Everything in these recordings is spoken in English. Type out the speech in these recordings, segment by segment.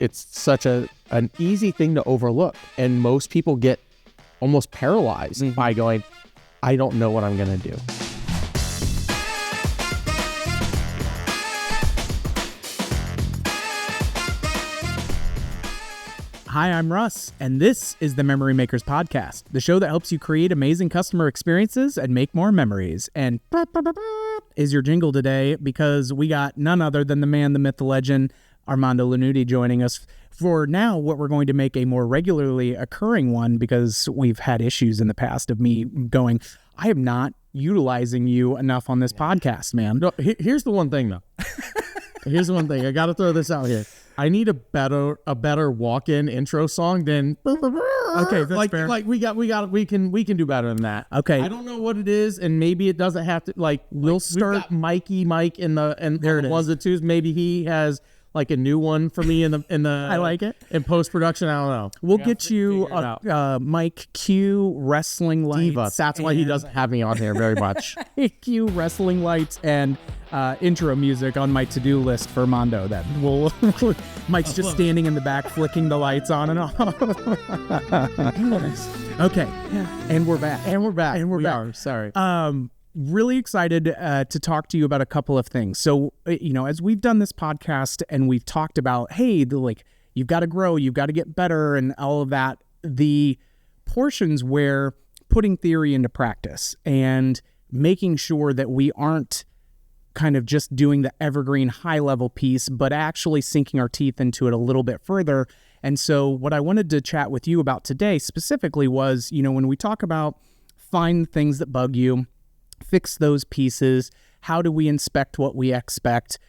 such an easy thing to overlook. And most people get almost paralyzed by going, I don't know what I'm going to do. Hi, I'm Russ, and this is the Memory Makers Podcast, the show that helps you create amazing customer experiences and make more memories. And is your jingle today because we got none other than the man, the myth, the legend, Armando Lanuti joining us for now what we're going to make a more regularly occurring one, because we've had issues in the past of me going, I am not utilizing you enough on this podcast, man. No, here's the one thing, though. Here's the one thing. I got to throw this out here. I need a better walk-in intro song than okay, that's fair. Like we can do better than that. Okay. I don't know what it is, and maybe it doesn't have to we'll start Mike in the ones and twos. Maybe he has like a new one for me in the I like it. In post-production. I don't know. We'll get you Mike Q Wrestling Lights. Diva. That's why he doesn't have me on here very much. Q Wrestling Lights and intro music on my to-do list for Mondo. That will Mike's just standing in the back flicking the lights on and off. Okay. And we're back. We are. Sorry. Really excited to talk to you about a couple of things. So, as we've done this podcast and we've talked about, hey, you've got to grow, you've got to get better and all of that, the portions where putting theory into practice and making sure that we aren't kind of just doing the evergreen high-level piece, but actually sinking our teeth into it a little bit further. And so what I wanted to chat with you about today specifically was, when we talk about find things that bug you, fix those pieces, how do we inspect what we expect?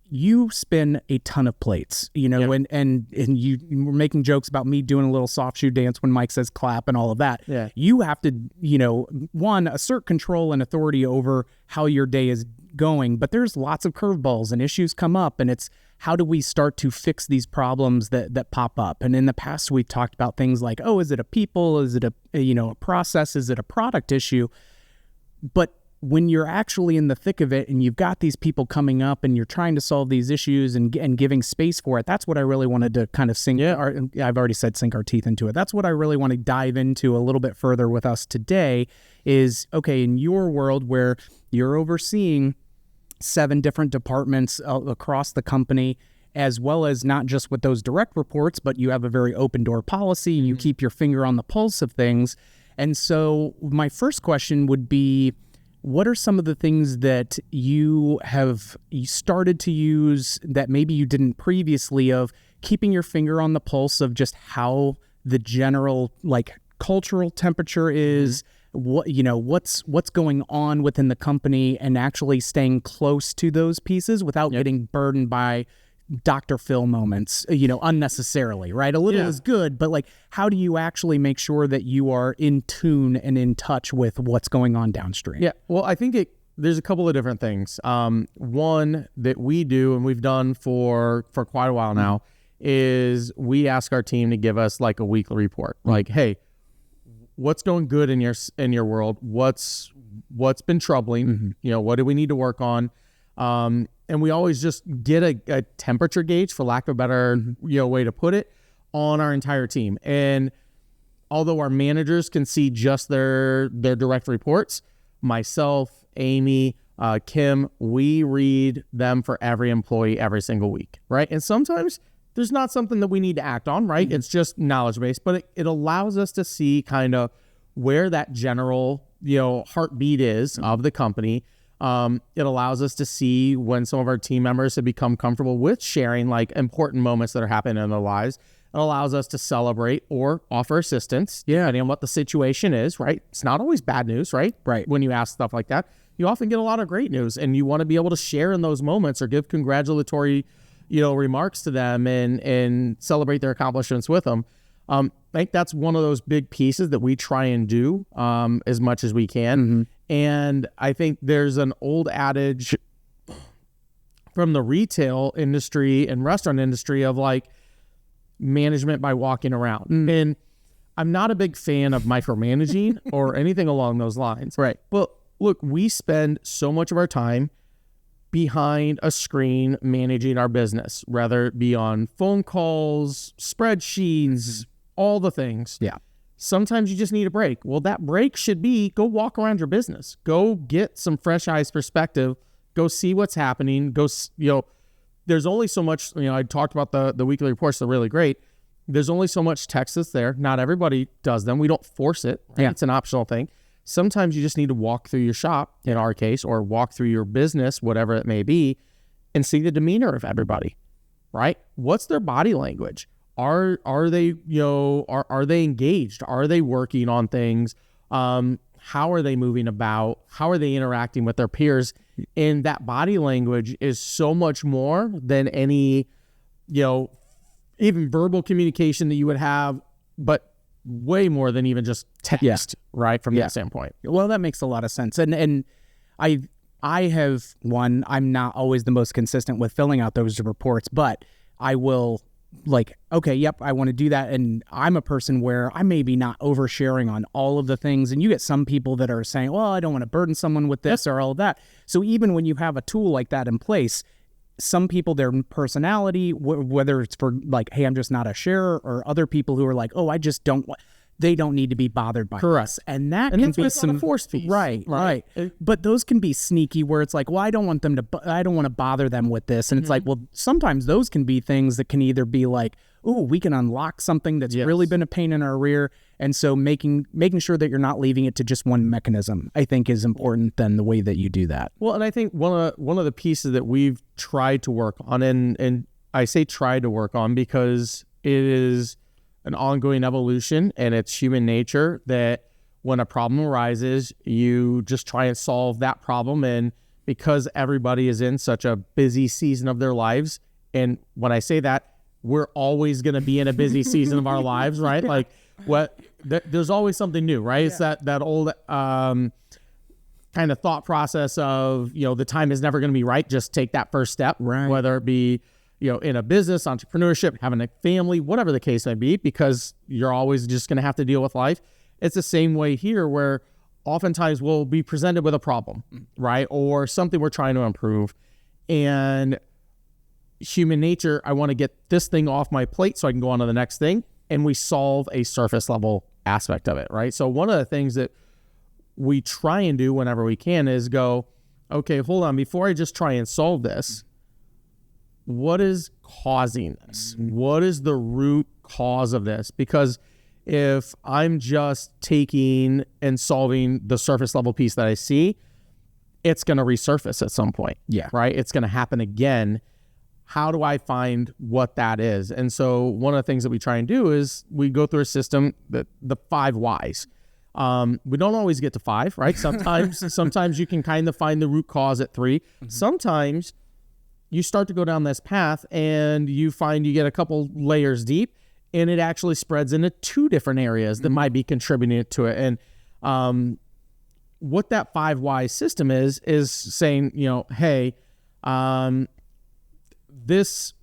You spin a ton of plates, and you were making jokes about me doing a little soft shoe dance when Mike says clap and all of that. Yeah. You have to, one, assert control and authority over how your day is going, but there's lots of curveballs and issues come up, and it's how do we start to fix these problems that pop up? And in the past, we've talked about things like, is it a people? Is it a process? Is it a product issue? But when you're actually in the thick of it and you've got these people coming up and you're trying to solve these issues and giving space for it, that's what I really wanted to kind of I've already said sink our teeth into it. That's what I really want to dive into a little bit further with us today is, okay, in your world where you're overseeing 7 different departments across the company, as well as not just with those direct reports, but you have a very open door policy and you keep your finger on the pulse of things. And so my first question would be, what are some of the things that you started to use that maybe you didn't previously, of keeping your finger on the pulse of just how the general cultural temperature is, what's going on within the company, and actually staying close to those pieces without getting burdened by Dr. Phil moments, unnecessarily, right? A little is good, but how do you actually make sure that you are in tune and in touch with what's going on downstream? Yeah, well, I think there's a couple of different things. One that we do and we've done for quite a while now is we ask our team to give us a weekly report. Hey, what's going good in your world? What's been troubling? What do we need to work on? And we always just get a temperature gauge, for lack of a better way to put it, on our entire team. And although our managers can see just their direct reports, myself, Amy, Kim, we read them for every employee every single week, right? And sometimes there's not something that we need to act on, right? It's just knowledge-based, but it allows us to see kind of where that general, heartbeat is of the company. It allows us to see when some of our team members have become comfortable with sharing important moments that are happening in their lives. It allows us to celebrate or offer assistance, depending on what the situation is, right? It's not always bad news, right? Right. When you ask stuff like that, you often get a lot of great news, and you want to be able to share in those moments or give congratulatory, remarks to them and celebrate their accomplishments with them. I think that's one of those big pieces that we try and do as much as we can. And I think there's an old adage from the retail industry and restaurant industry of management by walking around. And I'm not a big fan of micromanaging or anything along those lines. Right. But look, we spend so much of our time behind a screen managing our business, whether it be on phone calls, spreadsheets, all the things. Yeah. Sometimes you just need a break. Well, that break should be go walk around your business. Go get some fresh eyes perspective. Go see what's happening. There's only so much, I talked about the weekly reports. They're really great. There's only so much text that's there. Not everybody does them. We don't force it. Right? Yeah. It's an optional thing. Sometimes you just need to walk through your shop, in our case, or walk through your business, whatever it may be, and see the demeanor of everybody, right? What's their body language? Are they, are they engaged? Are they working on things? How are they moving about? How are they interacting with their peers? And that body language is so much more than any, even verbal communication that you would have, but way more than even just text, right? From that standpoint. Well, that makes a lot of sense. And I have one, I'm not always the most consistent with filling out those reports, but I will okay, yep, I want to do that. And I'm a person where I may be not oversharing on all of the things. And you get some people that are saying, well, I don't want to burden someone with this or all of that. So even when you have a tool like that in place, some people, their personality, whether it's for hey, I'm just not a sharer, or other people who are like, oh, I just don't want, they don't need to be bothered by Correct. this. And that can be some force fees. Right. But those can be sneaky where it's well, I don't want to bother them with this. And it's well, sometimes those can be things that can either be oh, we can unlock something that's really been a pain in our rear. And so making sure that you're not leaving it to just one mechanism, I think, is important than the way that you do that. Well, and I think one of the pieces that we've tried to work on, and I say tried to work on because it is an ongoing evolution, and it's human nature that when a problem arises, you just try and solve that problem. And because everybody is in such a busy season of their lives, and when I say that, we're always going to be in a busy season of our lives, right? There's always something new, right? It's that old kind of thought process of, the time is never going to be right. Just take that first step, right? Whether it be, in a business, entrepreneurship, having a family, whatever the case may be, because you're always just going to have to deal with life. It's the same way here, where oftentimes we'll be presented with a problem, right? Or something we're trying to improve. And human nature, I want to get this thing off my plate so I can go on to the next thing. And we solve a surface level aspect of it, right? So one of the things that we try and do whenever we can is go, okay, hold on, before I just try and solve this, what is causing this? What is the root cause of this? Because if I'm just taking and solving the surface level piece that I see, it's going to resurface at some point. Yeah. Right? It's going to happen again. How do I find what that is? And so one of the things that we try and do is we go through a system, the 5 whys. We don't always get to 5, right? Sometimes you can kind of find the root cause at 3. Mm-hmm. Sometimes you start to go down this path and you find you get a couple layers deep, and it actually spreads into 2 different areas that might be contributing to it. And what that 5 why system is saying, hey, this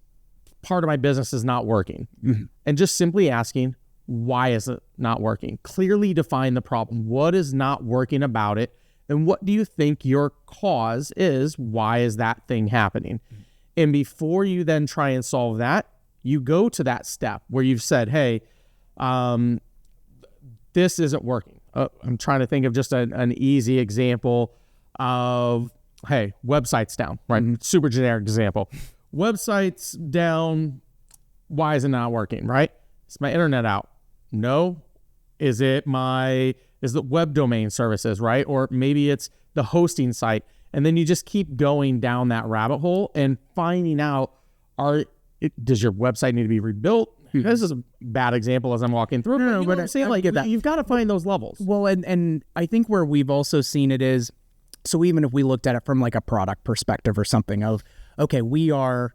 part of my business is not working. Mm-hmm. And just simply asking, why is it not working? Clearly define the problem. What is not working about it? And what do you think your cause is? Why is that thing happening? Mm-hmm. And before you then try and solve that, you go to that step where you've said, hey, this isn't working. I'm trying to think of just an easy example of, hey, website's down, right? Mm-hmm. Super generic example. Website's down. Why is it not working, right? Is my internet out? No. Is it the web domain services, right? Or maybe it's the hosting site. And then you just keep going down that rabbit hole and finding out, does your website need to be rebuilt? This is a bad example as I'm walking through. No, but I'm saying, get that. You've got to find those levels. Well, and I think where we've also seen it is, so even if we looked at it from a product perspective or something of, okay, we are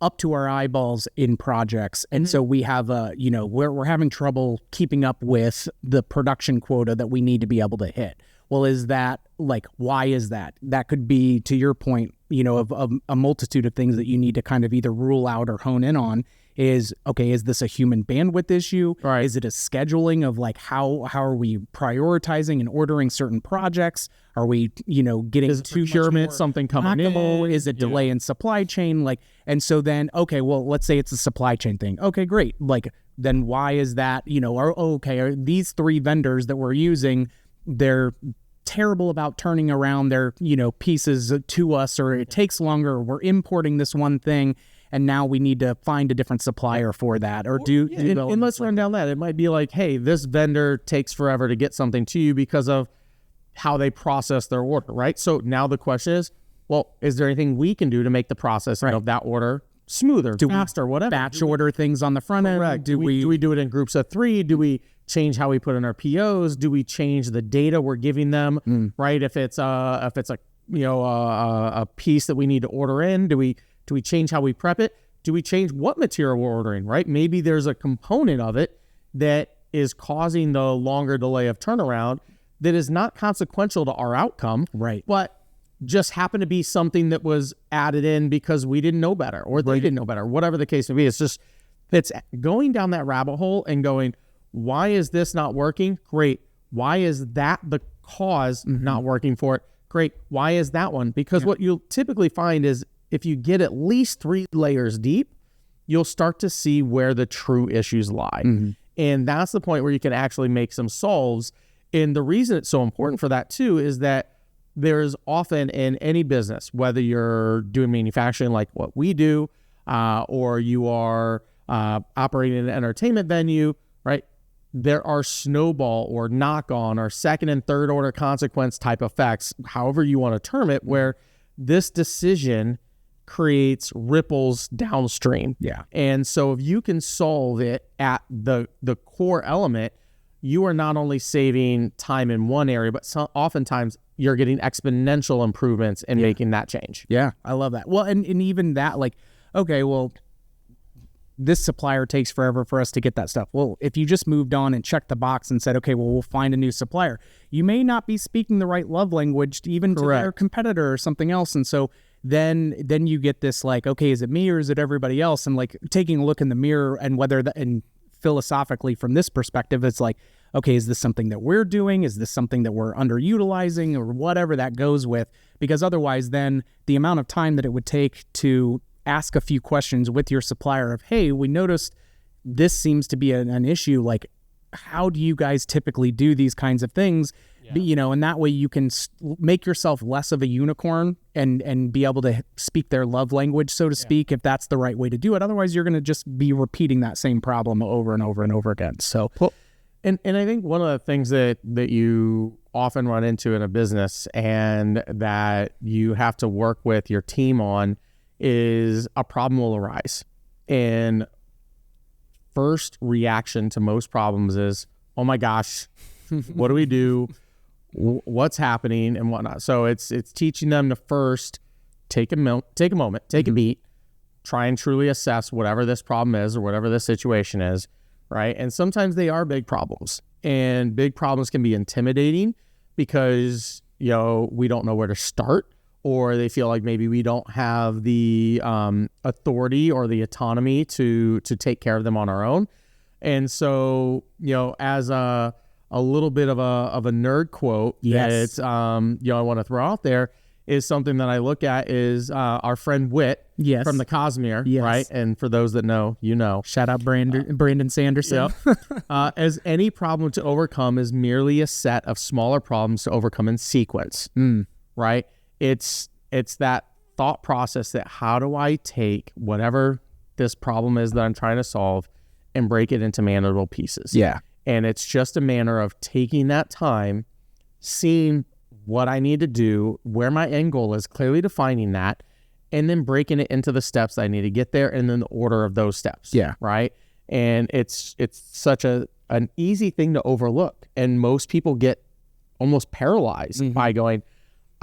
up to our eyeballs in projects. And so we have we're having trouble keeping up with the production quota that we need to be able to hit. Well, is that why is that? That could be, to your point, of a multitude of things that you need to kind of either rule out or hone in on. is, okay, is this a human bandwidth issue? Right. Is it a scheduling of like how are we prioritizing and ordering certain projects? Are we, getting Is too much procurement more something coming whack-a-mole? in? Is it delay in supply chain? Like, and so then, okay, well, let's say it's a supply chain thing. Okay, great. Like, then why is that, are these 3 vendors that we're using, they're terrible about turning around their, pieces to us, or it takes longer, or we're importing this one thing, and now we need to find a different supplier for that, or and let's run down that. It might be like, hey, this vendor takes forever to get something to you because of how they process their order, right? So now the question is, well, is there anything we can do to make the processing of that order smoother, faster, whatever? Batch order things on the front end? Correct. Do we do it in groups of 3? Do we change how we put in our POs? Do we change the data we're giving them? Right? If it's a piece that we need to order in, do we change how we prep it? Do we change what material we're ordering? Right? Maybe there's a component of it that is causing the longer delay of turnaround that is not consequential to our outcome, right? But just happened to be something that was added in because we didn't know better, or they didn't know better, whatever the case may be. It's going down that rabbit hole and going, why is this not working? Great. Why is that the cause not working for it? Great. Why is that one? Because what you'll typically find is if you get at least 3 layers deep, you'll start to see where the true issues lie. And that's the point where you can actually make some solves. And the reason it's so important for that too is that there's often in any business, whether you're doing manufacturing like what we do, or you are operating an entertainment venue, right? There are snowball or knock-on or second and third order consequence type effects, however you want to term it, where this decision creates ripples downstream. Yeah. And so if you can solve it at the core element, you are not only saving time in one area, but oftentimes you're getting exponential improvements in making that change. Yeah, I love that. Well, and even that, like, okay, well, this supplier takes forever for us to get that stuff. Well, if you just moved on and checked the box and said, okay, well, we'll find a new supplier, you may not be speaking the right love language to their competitor or something else. And so then you get this like, okay, is it me or is it everybody else? And like taking a look in the mirror and and philosophically from this perspective, it's like, okay, is this something that we're doing? Is this something that we're underutilizing, or whatever that goes with? Because otherwise then the amount of time that it would take to ask a few questions with your supplier of, hey, we noticed this seems to be an issue. Like, how do you guys typically do these kinds of things? And that way you can make yourself less of a unicorn and be able to speak their love language, so to speak, if that's the right way to do it. Otherwise, you're going to just be repeating that same problem over and over and over again. So, and I think one of the things that you often run into in a business and that you have to work with your team on is a problem will arise. And first reaction to most problems is, oh my gosh, what do we do? What's happening and whatnot. So it's teaching them to first take a moment, take a beat, try and truly assess whatever this problem is or whatever this situation is, right? And sometimes they are big problems, and big problems can be intimidating because, we don't know where to start, or they feel like maybe we don't have the authority or the autonomy to take care of them on our own. And so, as a little bit of a nerd quote that it's, I want to throw out there is something that I look at is our friend Whit from the Cosmere, right? And for those that know, shout out Brandon Sanderson. As any problem to overcome is merely a set of smaller problems to overcome in sequence, right? It's that thought process that how do I take whatever this problem is that I'm trying to solve and break it into manageable pieces. Yeah. And it's just a manner of taking that time, seeing what I need to do, where my end goal is, clearly defining that, and then breaking it into the steps that I need to get there, and then the order of those steps. Yeah. Right. And it's such an easy thing to overlook. And most people get almost paralyzed by going,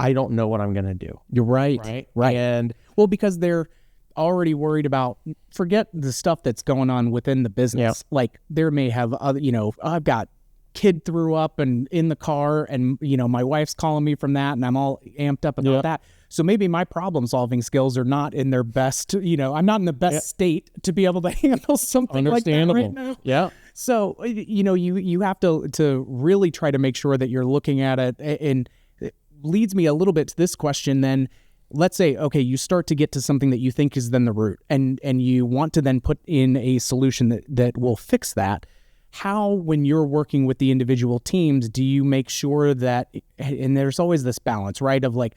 I don't know what I'm going to do. You're right. Right. And because they're already worried about, forget the stuff that's going on within the business. Like there may have other, I've got kid threw up and in the car and, my wife's calling me from that and I'm all amped up about that. So maybe my problem solving skills are not in their best, I'm not in the best state to be able to handle something like that right now. Yeah. So, you have to really try to make sure that you're looking at it. And it leads me a little bit to this question then. Let's say, okay, you start to get to something that you think is then the root, and you want to then put in a solution that will fix that. How, when you're working with the individual teams, do you make sure that, and there's always this balance, right, of like,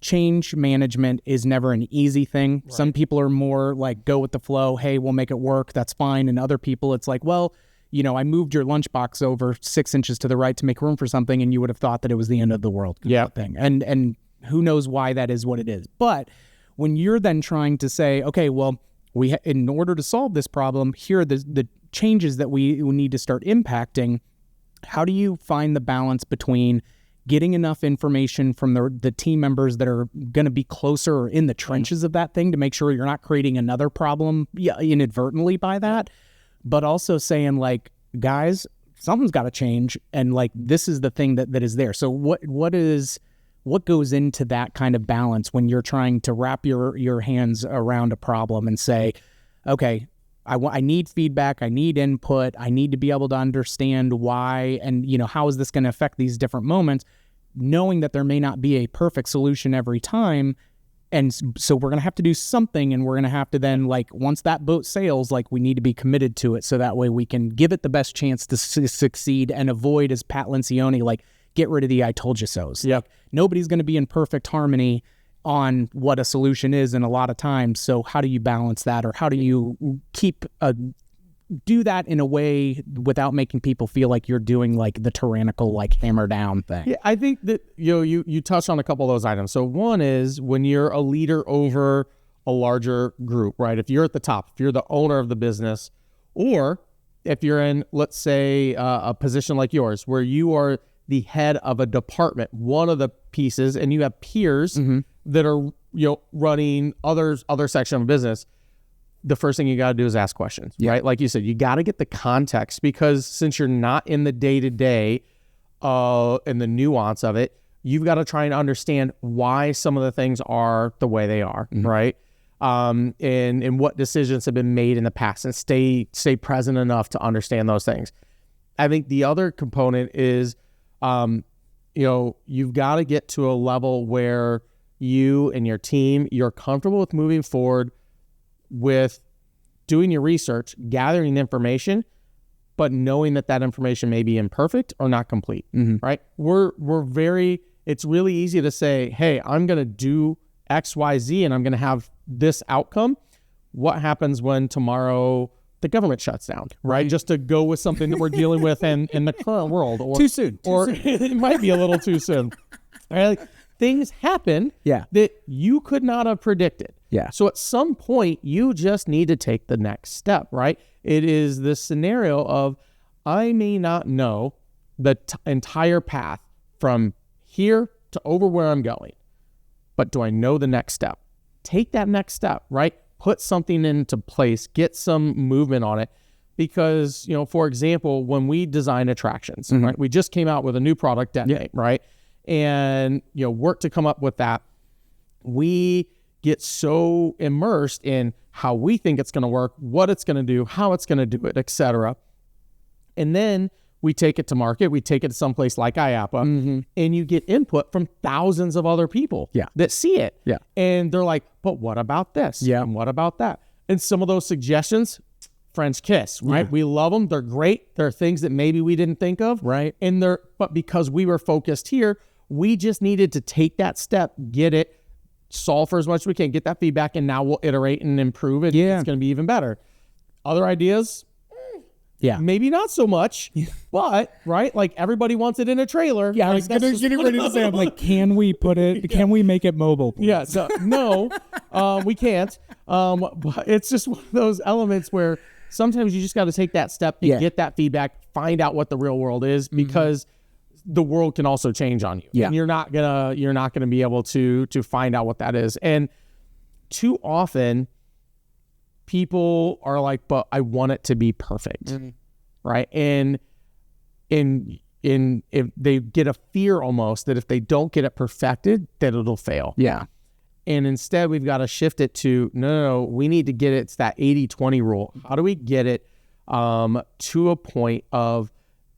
change management is never an easy thing. Right. Some people are more like, go with the flow, hey, we'll make it work, that's fine. And other people, it's like, well, I moved your lunchbox over 6 inches to the right to make room for something, and you would have thought that it was the end of the world. Yeah. Thing. And who knows why that is what it is. But when you're then trying to say, okay, well, in order to solve this problem, here are the changes that we need to start impacting, how do you find the balance between getting enough information from the team members that are going to be closer or in the trenches of that thing to make sure you're not creating another problem inadvertently by that, but also saying like, guys, something's got to change, and like this is the thing that is there. So what goes into that kind of balance when you're trying to wrap your hands around a problem and say, okay, I need feedback, I need input, I need to be able to understand why, and how is this going to affect these different moments, knowing that there may not be a perfect solution every time. And so we're going to have to do something, and we're going to have to then, like, once that boat sails, like, we need to be committed to it so that way we can give it the best chance to succeed and avoid, as Pat Lencioni, like, get rid of the I told you so's. Yep. Like, nobody's going to be in perfect harmony on what a solution is in a lot of times. So how do you balance that, or how do you do that in a way without making people feel like you're doing like the tyrannical, like hammer down thing? Yeah, I think that you touched on a couple of those items. So one is when you're a leader over a larger group, right? If you're at the top, if you're the owner of the business, or if you're in, let's say, a position like yours where you are the head of a department, one of the pieces, and you have peers that are running other section of business, the first thing you got to do is ask questions, right? Like you said, you got to get the context, because since you're not in the day-to-day and the nuance of it, you've got to try and understand why some of the things are the way they are, right? And what decisions have been made in the past, and stay present enough to understand those things. I think the other component is, you've got to get to a level where you and your team, you're comfortable with moving forward with doing your research, gathering information, but knowing that information may be imperfect or not complete, right? It's really easy to say, hey, I'm going to do X, Y, Z, and I'm going to have this outcome. What happens when tomorrow the government shuts down, right? Just to go with something that we're dealing with in the current world. Or, too soon. It might be a little too soon. Right? Like, things happen that you could not have predicted. Yeah. So at some point, you just need to take the next step, right? It is this scenario of, I may not know the entire path from here to over where I'm going, but do I know the next step? Take that next step, right? Put something into place, get some movement on it. Because, for example, when we design attractions, right? We just came out with a new product, Detonate, right? And, work to come up with that. We get so immersed in how we think it's going to work, what it's going to do, how it's going to do it, etc. And then we take it to market. We take it to someplace like IAPA, and you get input from thousands of other people that see it. Yeah. And they're like, but what about this? Yeah. And what about that? And some of those suggestions, French kiss, right? Yeah. We love them. They're great. They're things that maybe we didn't think of. Right. But because we were focused here, we just needed to take that step, get it, solve for as much as we can, get that feedback, and now we'll iterate and improve it. Yeah. It's going to be even better. Other ideas, maybe not so much, but right, like everybody wants it in a trailer. Yeah, I was getting ready to say, I'm like, can we put it? Can we make it mobile, please? Yeah. So no, we can't. But it's just one of those elements where sometimes you just got to take that step and get that feedback, find out what the real world is, because the world can also change on you. Yeah. And you're not gonna be able to find out what that is. And too often people are like, but I want it to be perfect. Right. And if they get a fear almost that if they don't get it perfected, that it'll fail. Yeah. And instead, we've got to shift it to, no, we need to get it. It's that 80-20 rule. How do we get it to a point of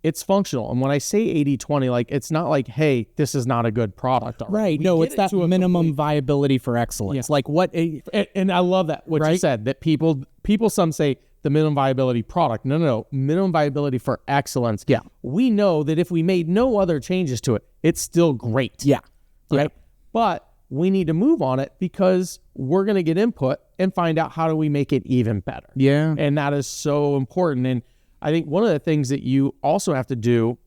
it's functional? And when I say 80-20, like, it's not like, hey, this is not a good product. Right. No, it's that minimum viability for excellence. Yeah. Like what? And I love that, what you said, that people, some say the minimum viability product. No. Minimum viability for excellence. Yeah. We know that if we made no other changes to it, it's still great. Yeah. Right. Yeah. But we need to move on it because we're going to get input and find out how do we make it even better. Yeah. And that is so important. And I think one of the things that you also have to do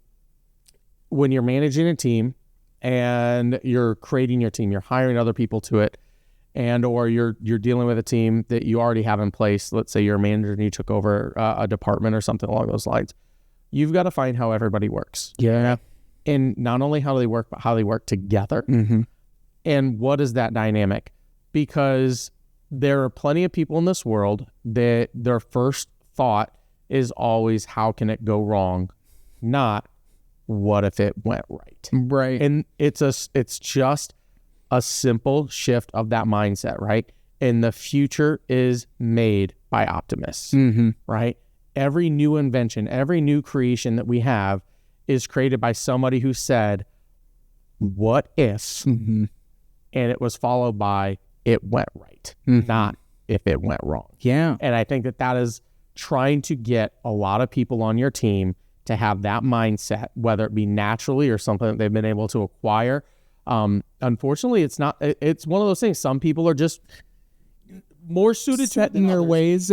when you're managing a team and you're creating your team, you're hiring other people to it, and or you're dealing with a team that you already have in place. Let's say you're a manager and you took over a department or something along those lines. You've got to find how everybody works. Yeah. And not only how do they work, but how they work together. Mm-hmm. And what is that dynamic? Because there are plenty of people in this world that their first thought is always, how can it go wrong? Not, what if it went right? Right. And it's just a simple shift of that mindset, right? And the future is made by optimists, right? Every new invention, every new creation that we have is created by somebody who said, what if? And it was followed by, it went right, not if it went wrong. Yeah. And I think that is trying to get a lot of people on your team to have that mindset, whether it be naturally or something that they've been able to acquire. Unfortunately, it's one of those things. Some people are just more suited to it in their others. ways.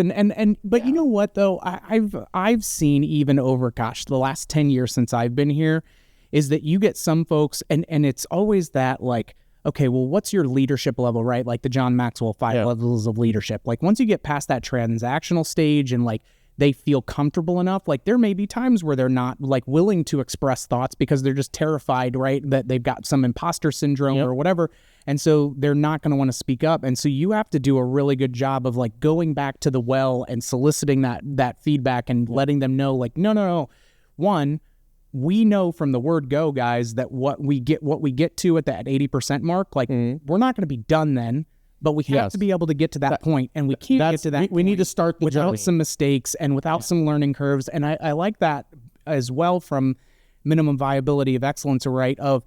But you know what though? I've seen even over, the last 10 years since I've been here, is that you get some folks and it's always that like, okay, well, what's your leadership level, right? Like the John Maxwell 5 levels of leadership. Like once you get past that transactional stage and like they feel comfortable enough, like there may be times where they're not like willing to express thoughts because they're just terrified, right? That they've got some imposter syndrome or whatever. And so they're not going to want to speak up. And so you have to do a really good job of like going back to the well and soliciting that feedback and letting them know like, no. One, we know from the word go, guys, that what we get to at that 80% mark, like we're not going to be done then, but we have to be able to get to that point, and we can't get to that we need to start the without journey. some mistakes and without some learning curves. And I like that as well from minimum viability of excellence, right? Of,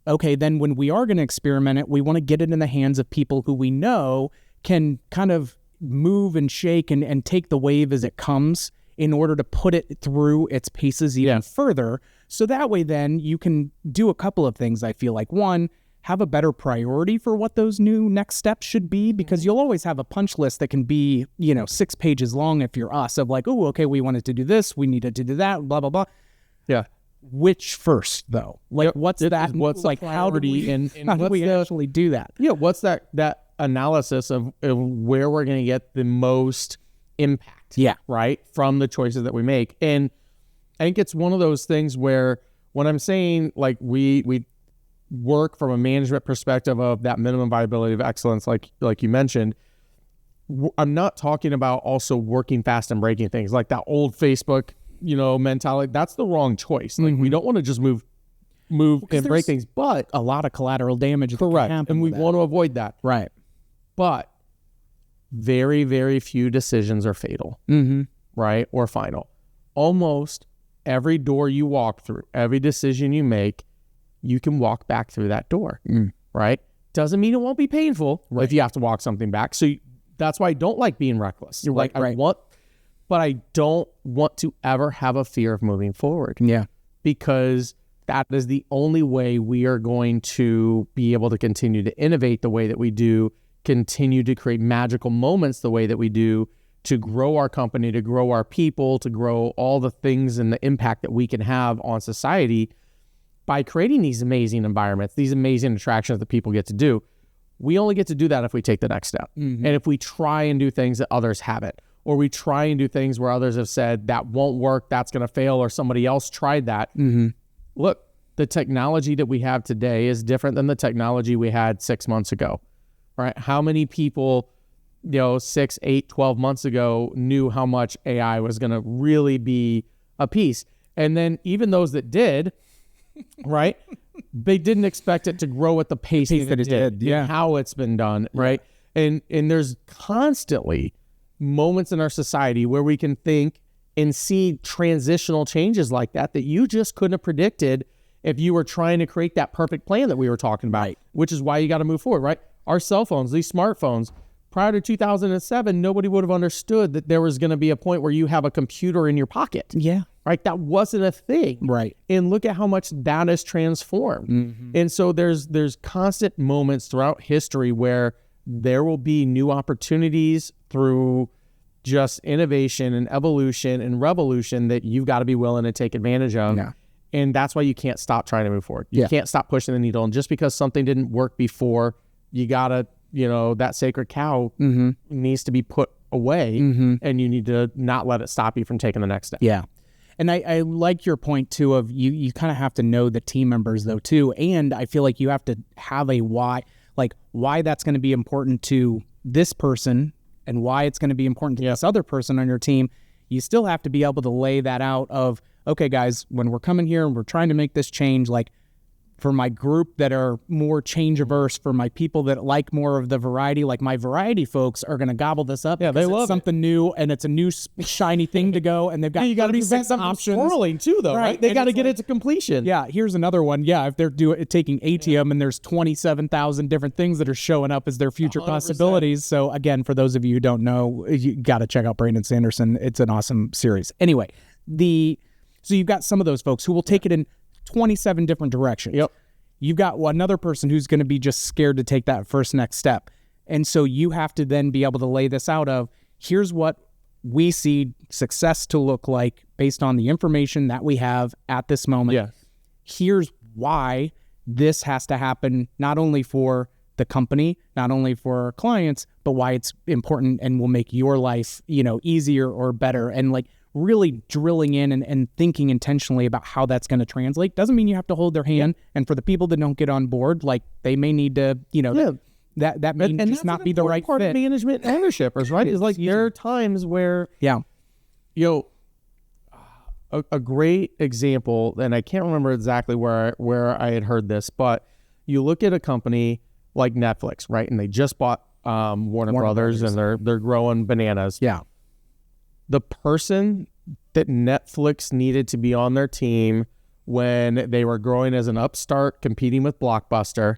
okay, then when we are going to experiment it, we want to get it in the hands of people who we know can kind of move and shake and take the wave as it comes, in order to put it through its paces even further. So that way then you can do a couple of things, I feel like. One, have a better priority for what those new next steps should be, because you'll always have a punch list that can be, 6 pages long if you're us, of like, oh, okay, we wanted to do this, we needed to do that, blah, blah, blah. Yeah. Which first, though? Like, what's that? What's like, how do we actually do that? Yeah, what's that analysis of where we're going to get the most impact? Yeah. Right? From the choices that we make. And I think it's one of those things where when I'm saying like we work from a management perspective of that minimum viability of excellence, like you mentioned, I'm not talking about also working fast and breaking things like that old Facebook, mentality. That's the wrong choice. Like we don't want to just move and break things, but a lot of collateral damage. Correct. And we want to avoid that. Right. But very, very few decisions are fatal, right? Or final. Almost every door you walk through, every decision you make, you can walk back through that door, right? Doesn't mean it won't be painful if you have to walk something back. So that's why I don't like being reckless. You're like, but I don't want to ever have a fear of moving forward. Yeah. Because that is the only way we are going to be able to continue to innovate the way that we do, continue to create magical moments the way that we do, to grow our company, to grow our people, to grow all the things and the impact that we can have on society by creating these amazing environments, these amazing attractions that people get to do. We only get to do that if we take the next step. And if we try and do things that others haven't, or we try and do things where others have said that won't work, that's going to fail, or somebody else tried that. Look, the technology that we have today is different than the technology we had 6 months ago. Right? How many people, 6, 8, 12 months ago knew how much AI was going to really be a piece? And then even those that did, right? they didn't expect it to grow at the pace that it did. Yeah. How it's been done, right? And there's constantly moments in our society where we can think and see transitional changes like that you just couldn't have predicted if you were trying to create that perfect plan that we were talking about, which is why you got to move forward, right? Our cell phones, these smartphones, prior to 2007, nobody would have understood that there was going to be a point where you have a computer in your pocket. Yeah. Right? That wasn't a thing. Right. And look at how much that has transformed. Mm-hmm. And so there's constant moments throughout history where there will be new opportunities through just innovation and evolution and revolution that you've got to be willing to take advantage of. Yeah. And that's why you can't stop trying to move forward. You can't stop pushing the needle. And just because something didn't work before, you got to, that sacred cow needs to be put away, and you need to not let it stop you from taking the next step. Yeah. And I like your point too of you kind of have to know the team members though too. And I feel like you have to have a why that's going to be important to this person and why it's going to be important to this other person on your team. You still have to be able to lay that out of, okay, guys, when we're coming here and we're trying to make this change, like for my group that are more change averse, for my people that like more of the variety, like my variety folks are going to gobble this up. Yeah, they love something new, and it's a new shiny thing to go, and they've got 36 options. Swirling too, though, right? They got to get it to completion. Yeah, here's another one. Yeah, if they're taking ATM and there's 27,000 different things that are showing up as their future 100%. Possibilities. So again, for those of you who don't know, you got to check out Brandon Sanderson. It's an awesome series. Anyway, so you've got some of those folks who will take it in 27 different directions. Yep. You've got another person who's going to be just scared to take that first next step. And so you have to then be able to lay this out of, here's what we see success to look like based on the information that we have at this moment. Yeah. Here's why this has to happen, not only for the company, not only for our clients, but why it's important and will make your life, easier or better. And really drilling in and thinking intentionally about how that's going to translate. Doesn't mean you have to hold their hand. And for the people that don't get on board, they may need to, that may just not be the right part fit. Of management and ownership, right? Is there are times where, a great example, and I can't remember exactly where I had heard this, but you look at a company like Netflix, right? And they just bought Warner Brothers, and they're growing bananas. Yeah. The person that Netflix needed to be on their team when they were growing as an upstart competing with Blockbuster,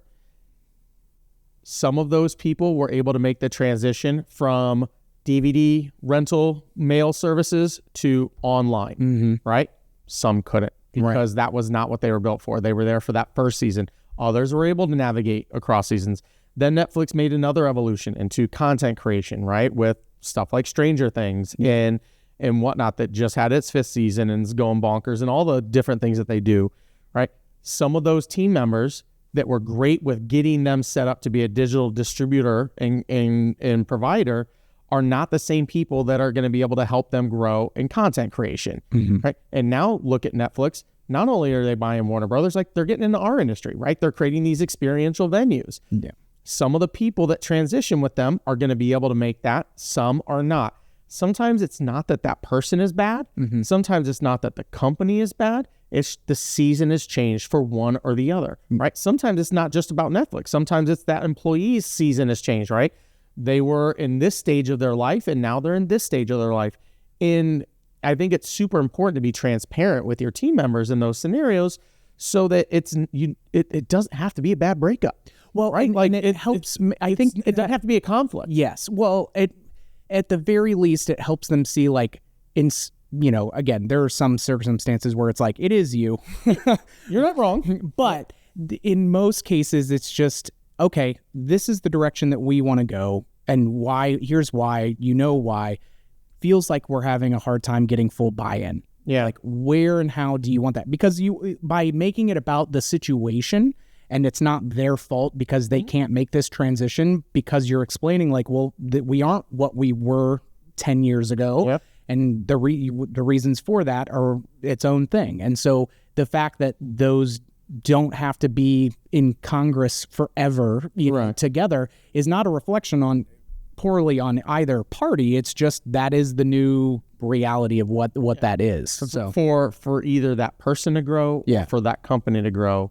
some of those people were able to make the transition from DVD rental mail services to online, right? Some couldn't because that was not what they were built for. They were there for that first season. Others were able to navigate across seasons. Then Netflix made another evolution into content creation, right? With stuff like Stranger Things and whatnot that just had its 5th season and is going bonkers and all the different things that they do, right? Some of those team members that were great with getting them set up to be a digital distributor and provider are not the same people that are going to be able to help them grow in content creation, right? And now look at Netflix. Not only are they buying Warner Brothers, they're getting into our industry, right? They're creating these experiential venues. Yeah. Some of the people that transition with them are going to be able to make that. Some are not. Sometimes it's not that person is bad. Sometimes it's not that the company is bad. It's the season has changed for one or the other, right? Sometimes it's not just about Netflix. Sometimes it's that employee's season has changed, right? They were in this stage of their life and now they're in this stage of their life. And I think it's super important to be transparent with your team members in those scenarios so that it doesn't have to be a bad breakup. Well, right? And it helps. I think it doesn't have to be a conflict. Yes. Well, at the very least, it helps them see again, there are some circumstances where it's it is you. You're not wrong. But in most cases, it's just, okay, this is the direction that we want to go. And why, here's why, why. Feels like we're having a hard time getting full buy-in. Yeah. Where and how do you want that? Because by making it about the situation, and it's not their fault because they can't make this transition, because you're explaining that we aren't what we were 10 years ago. Yep. And the reasons for that are its own thing. And so the fact that those don't have to be in Congress forever together is not a reflection poorly on either party. It's just that is the new reality of what that is. So for either that person to grow or for that company to grow,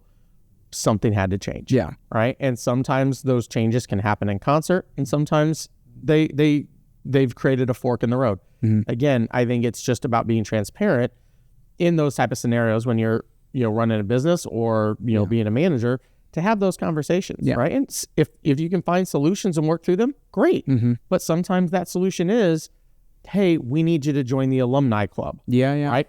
something had to change. Yeah. Right. And sometimes those changes can happen in concert, and sometimes they've created a fork in the road. Again, I think it's just about being transparent in those type of scenarios when you're, running a business or, being a manager, to have those conversations. Yeah. Right. And if you can find solutions and work through them, great. But sometimes that solution is, hey, we need you to join the alumni club. Yeah. Right.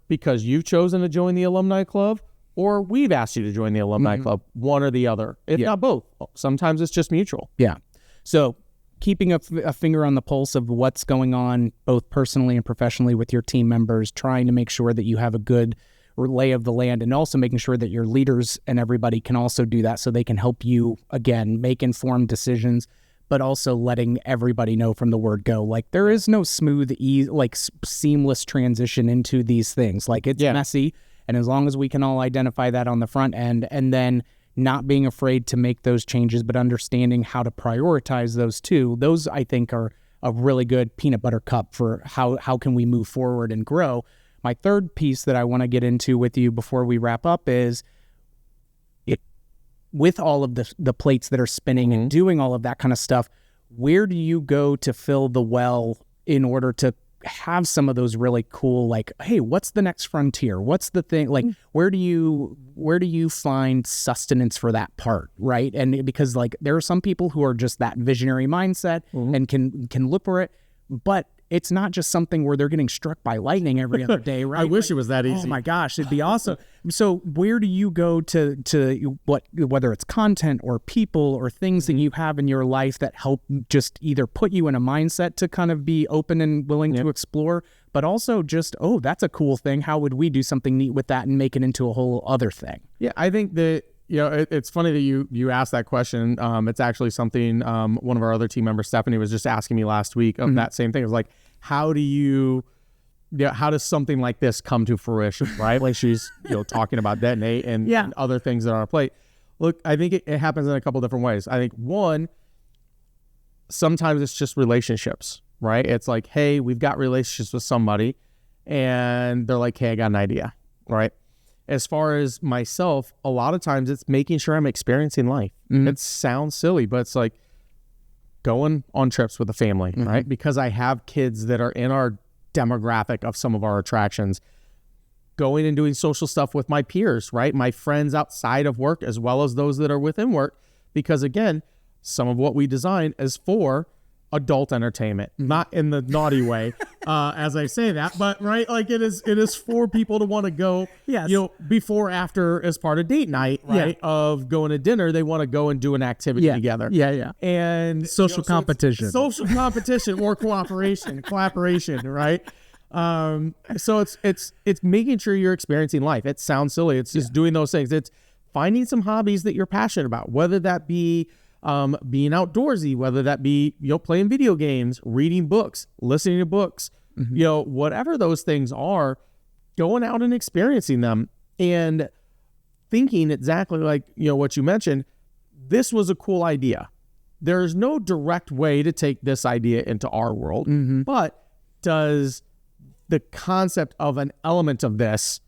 Because you've chosen to join the alumni club, or we've asked you to join the alumni club, one or the other, if not both. Sometimes it's just mutual. Yeah. So keeping a finger on the pulse of what's going on, both personally and professionally with your team members, trying to make sure that you have a good lay of the land, and also making sure that your leaders and everybody can also do that so they can help you, again, make informed decisions, but also letting everybody know from the word go. Like, there is no smooth, seamless transition into these things. Like, it's messy. And as long as we can all identify that on the front end, and then not being afraid to make those changes, but understanding how to prioritize those too, those I think are a really good peanut butter cup for how can we move forward and grow. My third piece that I want to get into with you before we wrap up is, with all of the plates that are spinning and doing all of that kind of stuff, where do you go to fill the well in order to have some of those really cool, like, hey, what's the next frontier? What's the thing? Like, where do you find sustenance for that part, right? And because, like, there are some people who are just that visionary mindset and can look for it, but it's not just something where they're getting struck by lightning every other day, right? I wish it was that easy. Oh my gosh, it'd be awesome. So where do you go to whether it's content or people or things that you have in your life that help just either put you in a mindset to kind of be open and willing to explore, but also just, oh, that's a cool thing. How would we do something neat with that and make it into a whole other thing? Yeah, I think that, it's funny that you asked that question. It's actually something one of our other team members, Stephanie, was just asking me last week of that same thing. It was like, how does something like this come to fruition, right? Like, she's talking about Detonate and other things that are on our plate. Look, I think it happens in a couple different ways. I think one, sometimes it's just relationships, right? It's like, hey, we've got relationships with somebody, and they're like, hey, I got an idea, right? As far as myself, a lot of times it's making sure I'm experiencing life. It sounds silly, but it's like going on trips with the family, right? Because I have kids that are in our demographic of some of our attractions, going and doing social stuff with my peers, right? My friends outside of work, as well as those that are within work, because again, some of what we design is for adult entertainment, not in the naughty way, as I say that, but right, like it is for people to want to go, before, after, as part of date night, right? Of going to dinner, they want to go and do an activity together. And social competition, or collaboration, right? So it's making sure you're experiencing life. It sounds silly. It's just doing those things. It's finding some hobbies that you're passionate about, whether that be being outdoorsy, whether that be, playing video games, reading books, listening to books, whatever those things are, going out and experiencing them and thinking exactly like, what you mentioned, this was a cool idea. There's no direct way to take this idea into our world, but does the concept of an element of this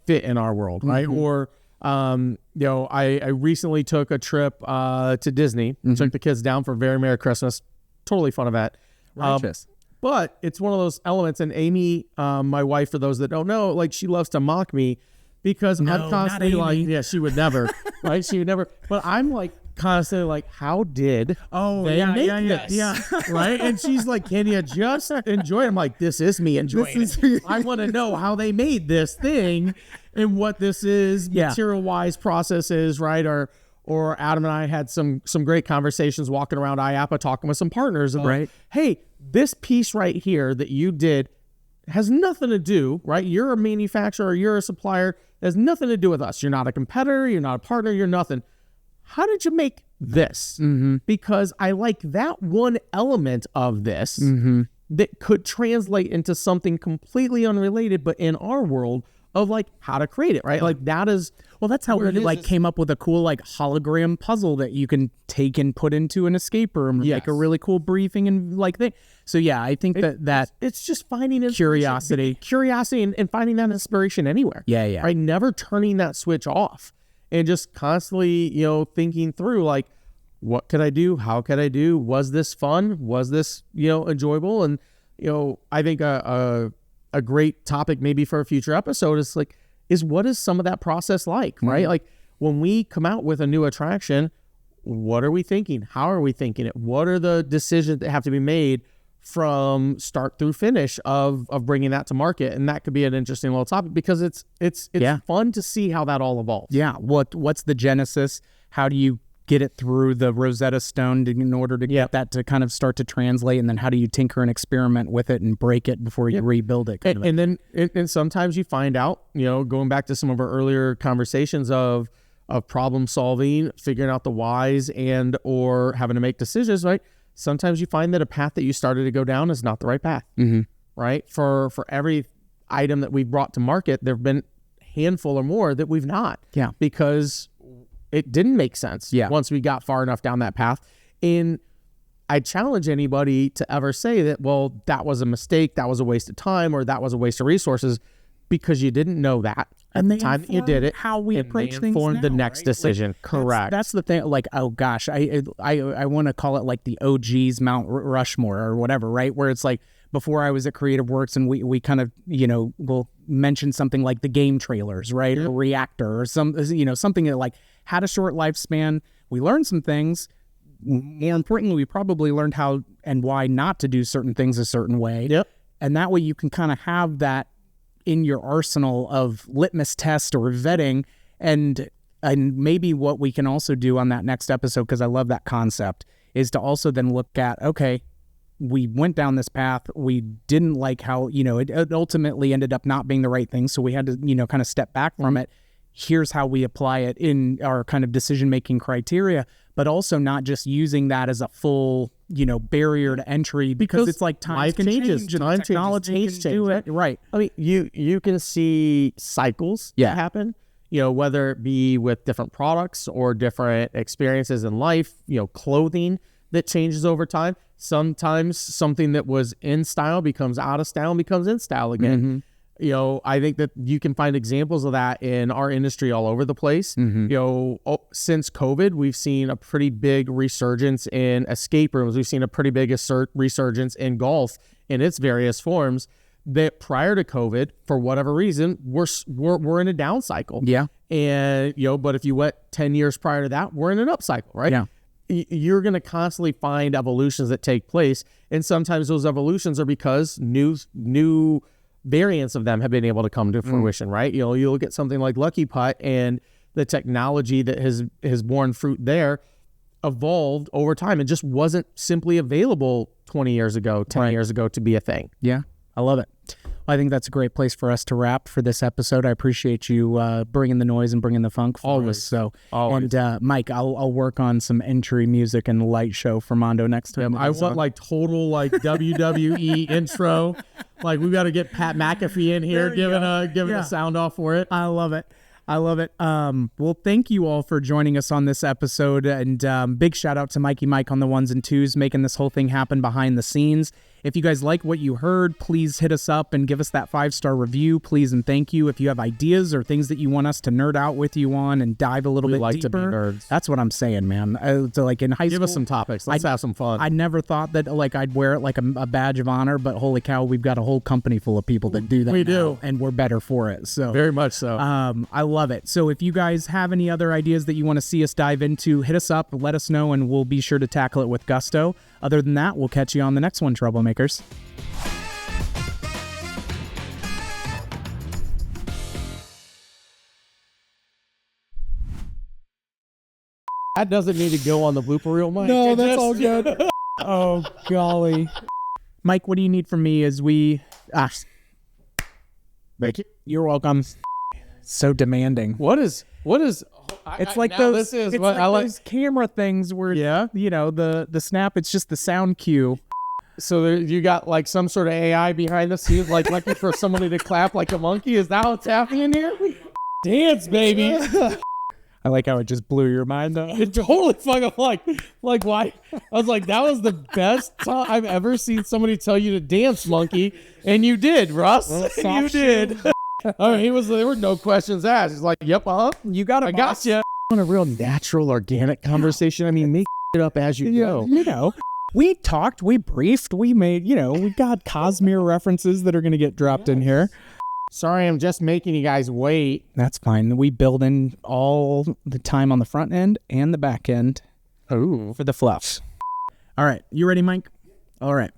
fit in our world, right? Or I recently took a trip to Disney, took the kids down for a very Merry Christmas. Totally fun event. Righteous. But it's one of those elements, and Amy, my wife, for those that don't know, like, she loves to mock me because I'm constantly like, she would never, right? She would never, but I'm like constantly like, how did they make this? Yeah. Right? And she's like, can you just enjoy it? I'm like, this is me enjoying it. I want to know how they made this thing and what this is, material-wise, process is, right? Or Adam and I had some great conversations walking around IAPA talking with some partners about, hey, this piece right here that you did has nothing to do, right? You're a manufacturer, you're a supplier, it has nothing to do with us. You're not a competitor, you're not a partner, you're nothing. How did you make this? Because I like that one element of this that could translate into something completely unrelated, but in our world, of like how to create it, right? Like that is, well, that's how we like came up with a cool like hologram puzzle that you can take and put into an escape room, like a really cool briefing and like thing. So yeah, I think that it's just finding curiosity and finding that inspiration anywhere. Yeah. Right, never turning that switch off. and just constantly, thinking through like, what could I do? How could I do? Was this fun? Was this, enjoyable? And, I think a great topic maybe for a future episode is what is some of that process like, right? Like when we come out with a new attraction, what are we thinking? How are we thinking it? What are the decisions that have to be made from start through finish of bringing that to market? And that could be an interesting little topic because it's fun to see how that all evolves. Yeah. What's the genesis? How do you get it through the Rosetta Stone in order to get that to kind of start to translate? And then how do you tinker and experiment with it and break it before you rebuild it? And then sometimes you find out, going back to some of our earlier conversations of problem solving, figuring out the whys and or having to make decisions, right? Sometimes you find that a path that you started to go down is not the right path, right? For every item that we've brought to market, there have been a handful or more that we've not. Yeah. Because it didn't make sense once we got far enough down that path. And I challenge anybody to ever say that, well, that was a mistake, that was a waste of time, or that was a waste of resources, because you didn't know that at the time that you did it. How we approach things informed the next right? decision. Like, correct. That's the thing. Like, oh gosh, I want to call it like the OG's Mount Rushmore or whatever, right? Where it's like before I was at Creative Works, and we kind of we'll mention something like the game trailers, right? Or Reactor, or something that like had a short lifespan. We learned some things. More importantly, we probably learned how and why not to do certain things a certain way. Yep. And that way you can kind of have that in your arsenal of litmus test or vetting. And maybe what we can also do on that next episode, because I love that concept, is to also then look at, okay, we went down this path. We didn't like how, it ultimately ended up not being the right thing. So we had to, kind of step back from it. Here's how we apply it in our kind of decision-making criteria, but also not just using that as a full, barrier to entry, because it's like time changes, time technology changes, can do it. Right. I mean, you can see cycles that happen, whether it be with different products or different experiences in life, clothing that changes over time. Sometimes something that was in style becomes out of style and becomes in style again. I think that you can find examples of that in our industry all over the place. Since COVID, we've seen a pretty big resurgence in escape rooms. We've seen a pretty big resurgence in golf in its various forms. That prior to COVID, for whatever reason, we're in a down cycle. Yeah. And but if you went 10 years prior to that, we're in an up cycle, right? Yeah. You're going to constantly find evolutions that take place, and sometimes those evolutions are because new variants of them have been able to come to fruition, right? You look at something like Lucky Putt, and the technology that has borne fruit there evolved over time and just wasn't simply available 20 years ago, 10 years ago to be a thing. Yeah, I love it. I think that's a great place for us to wrap for this episode. I appreciate you bringing the noise and bringing the funk for us. So, Always. And Mike, I'll work on some entry music and light show for Mondo next time. I want like total like WWE intro. Like we got to get Pat McAfee in here giving a sound off for it. I love it. Well, thank you all for joining us on this episode, and big shout out to Mikey Mike on the ones and twos, making this whole thing happen behind the scenes. If you guys like what you heard, please hit us up and give us that 5-star review, please and thank you. If you have ideas or things that you want us to nerd out with you on and dive a little bit like deeper, to be nerds. That's what I'm saying, man. So like in high school, give us some topics. Let's have some fun. I never thought that like I'd wear it like a badge of honor, but holy cow, we've got a whole company full of people that do that. We do, and we're better for it. So very much so. I love it. So if you guys have any other ideas that you want to see us dive into, hit us up, let us know, and we'll be sure to tackle it with gusto. Other than that, we'll catch you on the next one, troublemakers. That doesn't need to go on the blooper reel, Mike. No, that's all good. Oh, golly. Mike, what do you need from me as we... Thank you. You're welcome. So demanding. What is... It's like those. It's like those camera things where the snap. It's just the sound cue. So you got like some sort of AI behind the scenes, like looking for somebody to clap like a monkey. Is that what's happening here? Dance, baby. I like how it just blew your mind though. It totally fucking like why? I was like, that was the best time I've ever seen somebody tell you to dance, monkey, and you did, Russ. Well, you did. There were no questions asked. He's like, yep, You got it, I got you. On a real natural, organic conversation. I mean, make it up as you go. You know, we talked, we briefed, we made, we got Cosmere references that are going to get dropped in here. Sorry, I'm just making you guys wait. That's fine. We build in all the time on the front end and the back end Oh, for the fluff. All right. You ready, Mike? All right.